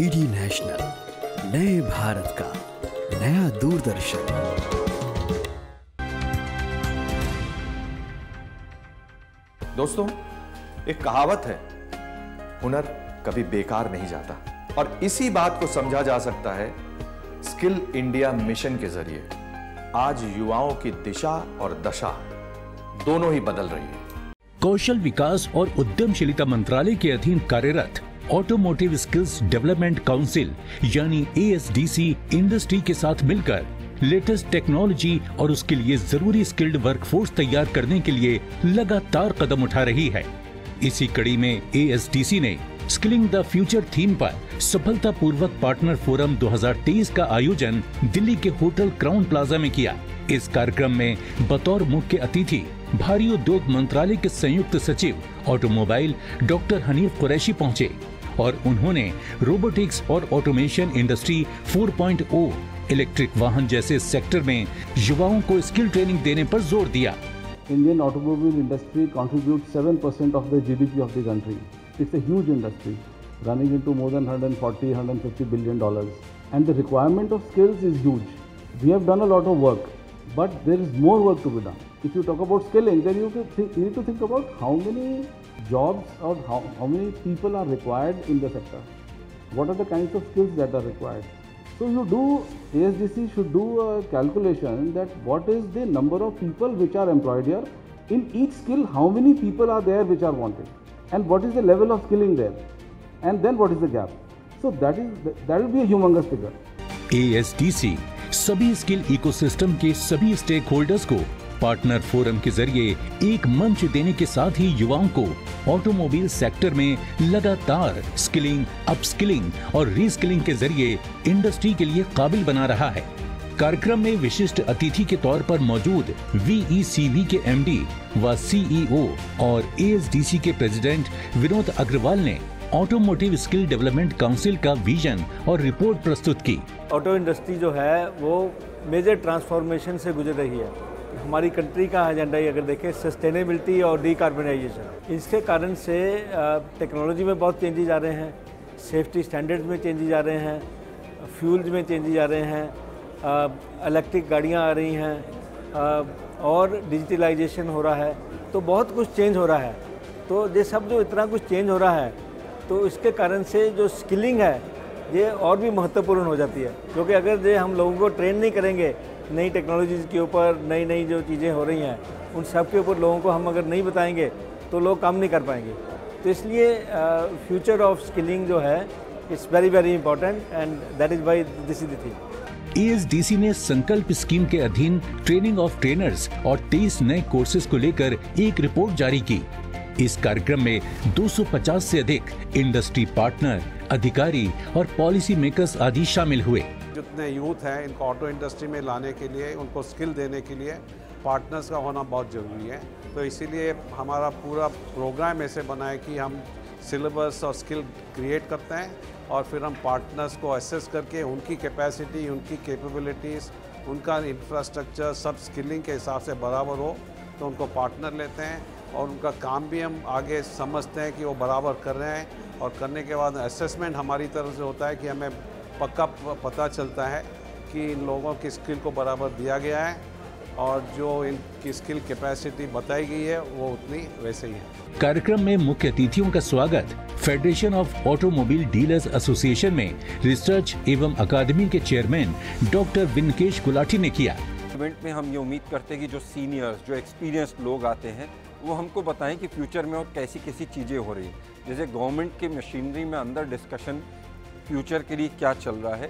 DD national, नए भारत का नया दूरदर्शन। दोस्तों, एक कहावत है, हुनर कभी बेकार नहीं जाता, और इसी बात को समझा जा सकता है स्किल इंडिया मिशन के जरिए। आज युवाओं की दिशा और दशा दोनों ही बदल रही है। कौशल विकास और उद्यमशीलता मंत्रालय के अधीन कार्यरत ऑटोमोटिव स्किल्स डेवलपमेंट काउंसिल यानी ASDC इंडस्ट्री के साथ मिलकर लेटेस्ट टेक्नोलॉजी और उसके लिए जरूरी स्किल्ड वर्कफोर्स तैयार करने के लिए लगातार कदम उठा रही है। इसी कड़ी में ASDC ने स्किलिंग द फ्यूचर थीम पर सफलतापूर्वक पार्टनर फोरम 2023 का आयोजन दिल्ली के होटल क्राउन प्लाजा में किया। इस कार्यक्रम में बतौर मुख्य अतिथि भारी उद्योग मंत्रालय के संयुक्त सचिव ऑटोमोबाइल डॉक्टर हनीफ कुरैशी पहुंचे और उन्होंने रोबोटिक्स और ऑटोमेशन इंडस्ट्री 4.0, इलेक्ट्रिक वाहन जैसे सेक्टर में युवाओं को स्किल ट्रेनिंग देने पर जोर दिया। Indian automobile industry contributes 7% of the GDP of the country. It's a huge industry, running into more than $150 billion, and the requirement of skills is huge. We have done a lot of work, but there is more work to be done. If you talk about skilling, then you need to think about how many jobs or how many people are required in the sector. What are the kinds of skills that are required? So ASDC should do a calculation that what is the number of people which are employed here. In each skill, how many people are there which are wanted, and what is the level of skilling there, and then what is the gap. So that will be a humongous figure. ASDC सभी skill ecosystem के सभी stake holders को partner forum के जरिए एक मंच देने के साथ ही युवाओं को ऑटोमोबाइल सेक्टर में लगातार स्किलिंग, अपस्किलिंग और रीस्किलिंग के जरिए इंडस्ट्री के लिए काबिल बना रहा है। कार्यक्रम में विशिष्ट अतिथि के तौर पर मौजूद VECV के MD व CEO और ASDC के प्रेसिडेंट विनोद अग्रवाल ने ऑटोमोटिव स्किल डेवलपमेंट काउंसिल का विजन और रिपोर्ट प्रस्तुत की। ऑटो इंडस्ट्री जो है वो मेजर ट्रांसफॉर्मेशन से गुजर रही है। हमारी कंट्री का एजेंडा ही अगर देखें, सस्टेनेबिलिटी और डीकार्बनाइजेशन, इसके कारण से टेक्नोलॉजी में बहुत चेंजेस आ रहे हैं, सेफ्टी स्टैंडर्ड्स में चेंजेस आ रहे हैं, फ्यूल्स में चेंजेस आ रहे हैं, इलेक्ट्रिक गाड़ियाँ आ रही हैं और डिजिटलाइजेशन हो रहा है, तो बहुत कुछ चेंज हो रहा है। तो ये सब जो इतना कुछ चेंज हो रहा है, तो इसके कारण से जो स्किलिंग है ये और भी महत्वपूर्ण हो जाती है, क्योंकि अगर ये हम लोगों को ट्रेन नहीं करेंगे नई टेक्नोलॉजीज़ के ऊपर, नई जो चीज़ें हो रही हैं उन सब के ऊपर लोगों को हम अगर नहीं बताएंगे तो लोग काम नहीं कर पाएंगे। तो इसलिए फ्यूचर ऑफ स्किलिंग जो है it's very very important, and that is why this is the thing. ASDC ने संकल्प स्कीम के अधीन ट्रेनिंग ऑफ ट्रेनर्स और 23 नए कोर्सेज को लेकर एक रिपोर्ट जारी की। इस कार्यक्रम में 250 से अधिक इंडस्ट्री पार्टनर, अधिकारी और पॉलिसी मेकर्स आदि शामिल हुए। जितने यूथ हैं इनको ऑटो इंडस्ट्री में लाने के लिए, उनको स्किल देने के लिए पार्टनर्स का होना बहुत ज़रूरी है। तो इसीलिए हमारा पूरा प्रोग्राम ऐसे बना है कि हम सिलेबस और स्किल क्रिएट करते हैं और फिर हम पार्टनर्स को असेस करके उनकी कैपेसिटी, उनकी कैपेबिलिटीज़, उनका इंफ्रास्ट्रक्चर सब स्किलिंग के हिसाब से बराबर हो तो उनको पार्टनर लेते हैं और उनका काम भी हम आगे समझते हैं कि वो बराबर कर रहे हैं, और करने के बाद असेसमेंट हमारी तरफ से होता है कि हमें पक्का पता चलता है कि इन लोगों की स्किल को बराबर दिया गया है और जो इनकी स्किल कैपेसिटी बताई गई है वो उतनी वैसे ही है। कार्यक्रम में मुख्य अतिथियों का स्वागत federation of automobile dealers association में रिसर्च एवं अकादमी के चेयरमैन डॉक्टर विनकेश गुलाटी ने किया। इवेंट में हम ये उम्मीद करते हैं कि जो सीनियर्स, जो एक्सपीरियंस्ड लोग आते हैं वो हमको बताएं कि फ्यूचर में और कैसी कैसी चीज़ें हो रही हैं। जैसे गवर्नमेंट के मशीनरी में अंदर डिस्कशन फ्यूचर के लिए क्या चल रहा है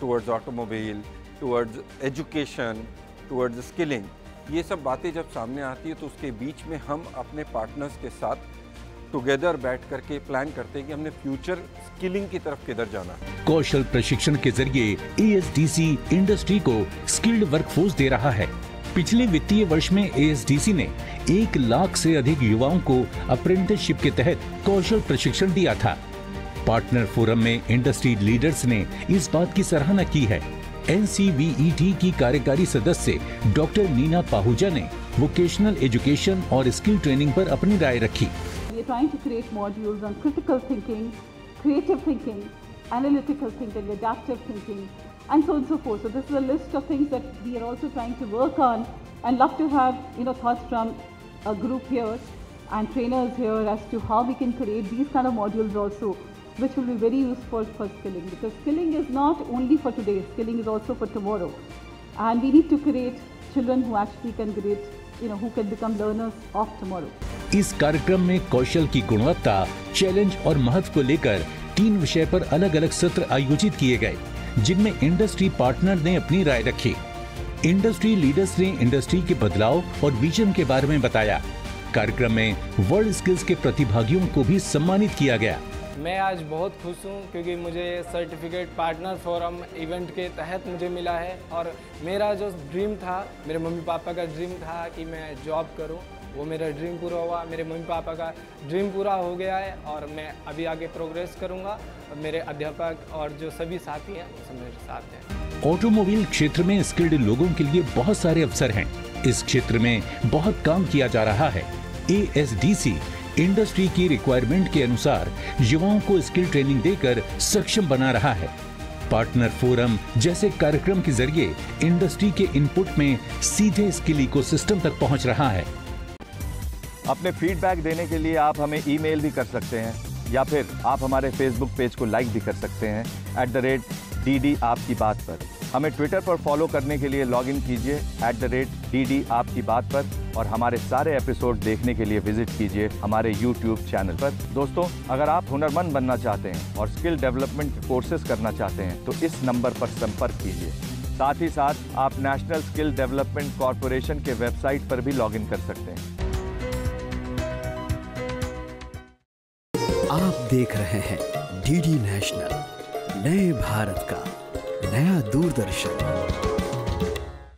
towards automobile, towards education, towards skilling, ये सब बातें जब सामने आती है तो उसके बीच में हम अपने पार्टनर्स के साथ टुगेदर बैठ करके प्लान करते हैं कि हमने फ्यूचर स्किलिंग की तरफ किधर जाना है। कौशल प्रशिक्षण के जरिए ASDC इंडस्ट्री को स्किल्ड वर्कफोर्स दे रहा है। पिछले वित्तीय वर्ष में ASDC ने 1 लाख से अधिक युवाओं को अप्रेंटिसशिप के तहत कौशल प्रशिक्षण दिया था। पार्टनर फोरम में इंडस्ट्री लीडर्स ने इस बात की सराहना की है। NCVET की कार्यकारी सदस्य डॉक्टर नीना पाहुजा ने वोकेशनल एजुकेशन और स्किल ट्रेनिंग पर अपनी राय रखी। We are trying to create modules on critical thinking, creative thinking, analytical thinking, adaptive thinking, and so on and so forth. So this is a list of things that we are also trying to work on, and love to have thoughts from a group here and trainers here as to how we can create these kind of modules also, which will be very useful for skilling, because skilling is not only for today, skilling is also for tomorrow, and we need to create children who actually can create, who can become learners of tomorrow. इस कार्यक्रम में कौशल की गुणवत्ता, challenge और महत्व को लेकर 3 विषय पर अलग अलग सत्र आयोजित किए गए, जिनमें इंडस्ट्री पार्टनर ने अपनी राय रखी। इंडस्ट्री लीडर्स ने इंडस्ट्री के बदलाव और विजन के बारे में बताया। कार्यक्रम में वर्ल्ड स्किल्स के प्रतिभागियों को भी सम्मानित किया गया। मैं आज बहुत खुश हूँ क्योंकि मुझे सर्टिफिकेट पार्टनर फोरम इवेंट के तहत मुझे मिला है, और मेरा जो ड्रीम था, मेरे मम्मी पापा का ड्रीम था कि मैं जॉब करूँ, वो मेरा ड्रीम पूरा हुआ। मेरे मम्मी पापा का ड्रीम पूरा हो गया है और मैं अभी आगे प्रोग्रेस करूँगा। मेरे अध्यापक और जो सभी साथी हैं वो सब मेरे साथ हैं। ऑटोमोबाइल क्षेत्र में स्किल्ड लोगों के लिए बहुत सारे अवसर हैं। इस क्षेत्र में बहुत काम किया जा रहा है। ASDC इंडस्ट्री की रिक्वायरमेंट के अनुसार युवाओं को स्किल ट्रेनिंग देकर सक्षम बना रहा है। पार्टनर फोरम जैसे कार्यक्रम के जरिए इंडस्ट्री के इनपुट में सीधे स्किल इकोसिस्टम तक पहुंच रहा है। अपने फीडबैक देने के लिए आप हमें ईमेल भी कर सकते हैं, या फिर आप हमारे फेसबुक पेज को लाइक भी कर सकते हैं @DD आपकी बात पर। हमें ट्विटर पर फॉलो करने के लिए लॉगिन कीजिए @DD आपकी बात पर, और हमारे सारे एपिसोड देखने के लिए विजिट कीजिए हमारे YouTube चैनल पर। दोस्तों, अगर आप हुनरमंद बनना चाहते हैं और स्किल डेवलपमेंट के कोर्सेज करना चाहते हैं तो इस नंबर पर संपर्क कीजिए। साथ ही साथ आप नेशनल स्किल डेवलपमेंट कॉरपोरेशन के वेबसाइट पर भी लॉगिन कर सकते हैं। आप देख रहे हैं DD नेशनल, नए भारत का नया दूरदर्शन।